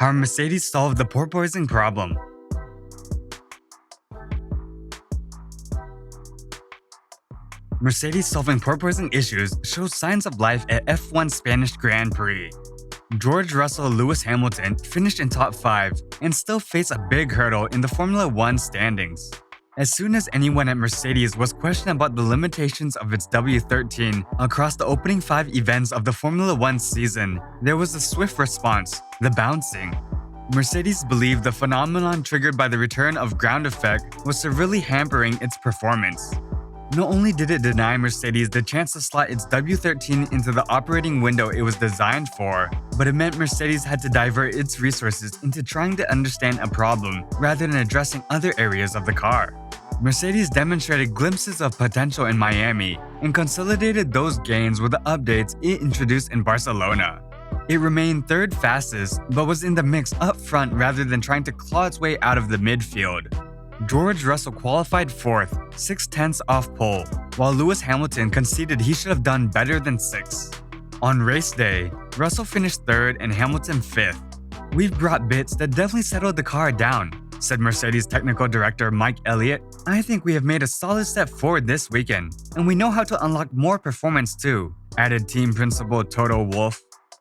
How Mercedes solved the porpoising problem. Mercedes solving porpoising issues shows signs of life at F1 Spanish Grand Prix. George Russell Lewis Hamilton finished in top 5 and still faced a big hurdle in the Formula 1 standings. As soon as anyone at Mercedes was questioned about the limitations of its W13 across the opening 5 events of the Formula 1 season, there was a swift response: the bouncing. Mercedes believed the phenomenon triggered by the return of ground effect was severely hampering its performance. Not only did it deny Mercedes the chance to slot its W13 into the operating window it was designed for, but it meant Mercedes had to divert its resources into trying to understand a problem rather than addressing other areas of the car. Mercedes demonstrated glimpses of potential in Miami and consolidated those gains with the updates it introduced in Barcelona. It remained third fastest, but was in the mix up front rather than trying to claw its way out of the midfield. George Russell qualified 4th, 6/10 off pole, while Lewis Hamilton conceded he should have done better than 6th. On race day, Russell finished 3rd and Hamilton 5th. "We've brought bits that definitely settled the car down," said Mercedes technical director Mike Elliott. "I think we have made a solid step forward this weekend, and we know how to unlock more performance too," added team principal Toto Wolff.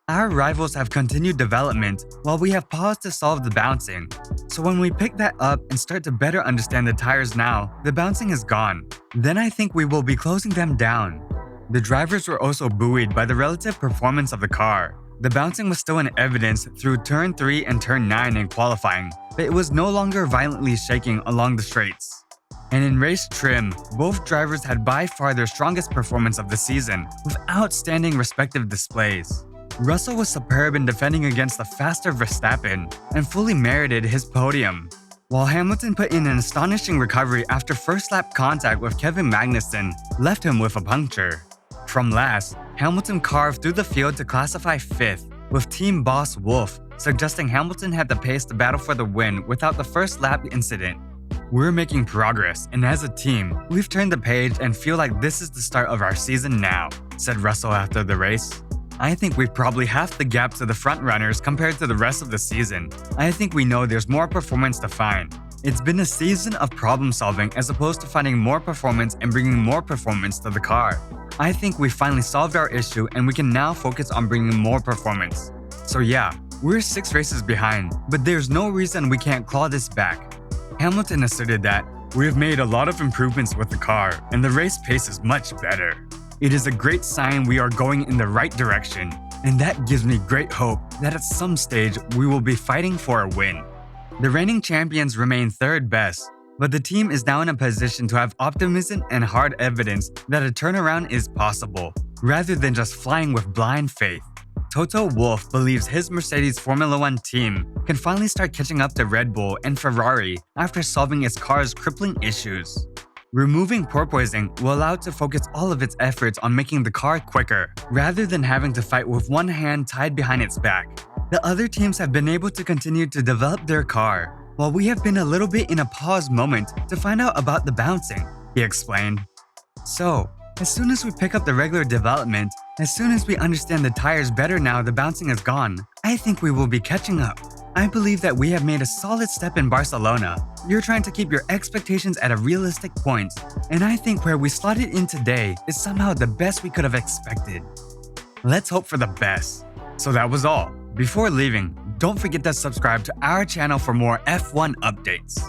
"Our rivals have continued development while we have paused to solve the bouncing. So when we pick that up and start to better understand the tires now, the bouncing is gone. Then I think we will be closing them down." The drivers were also buoyed by the relative performance of the car. The bouncing was still in evidence through turn 3 and turn 9 in qualifying, but it was no longer violently shaking along the straights. And in race trim, both drivers had by far their strongest performance of the season, with outstanding respective displays. Russell was superb in defending against the faster Verstappen and fully merited his podium, while Hamilton put in an astonishing recovery after first lap contact with Kevin Magnussen left him with a puncture. From last, Hamilton carved through the field to classify 5th, with team boss Wolff suggesting Hamilton had the pace to battle for the win without the first lap incident. "We're making progress, and as a team, we've turned the page and feel like this is the start of our season now," said Russell after the race. "I think we've probably half the gap to the front runners compared to the rest of the season. I think we know there's more performance to find. It's been a season of problem solving as opposed to finding more performance and bringing more performance to the car. I think we finally solved our issue and we can now focus on bringing more performance. So yeah, we're 6 races behind, but there's no reason we can't claw this back." Hamilton asserted that, "We have made a lot of improvements with the car and the race pace is much better. It is a great sign we are going in the right direction, and that gives me great hope that at some stage we will be fighting for a win." The reigning champions remain 3rd best, but the team is now in a position to have optimism and hard evidence that a turnaround is possible, rather than just flying with blind faith. Toto Wolff believes his Mercedes Formula 1 team can finally start catching up to Red Bull and Ferrari after solving its car's crippling issues. Removing porpoising will allow it to focus all of its efforts on making the car quicker, rather than having to fight with one hand tied behind its back. The other teams have been able to continue to develop their car, while we have been a little bit in a pause moment to find out about the bouncing, he explained. "So, as soon as we pick up the regular development, as soon as we understand the tires better now the bouncing is gone, I think we will be catching up. I believe that we have made a solid step in Barcelona. You're trying to keep your expectations at a realistic point, and I think where we slotted in today is somehow the best we could have expected." Let's hope for the best. So that was all. Before leaving, don't forget to subscribe to our channel for more F1 updates.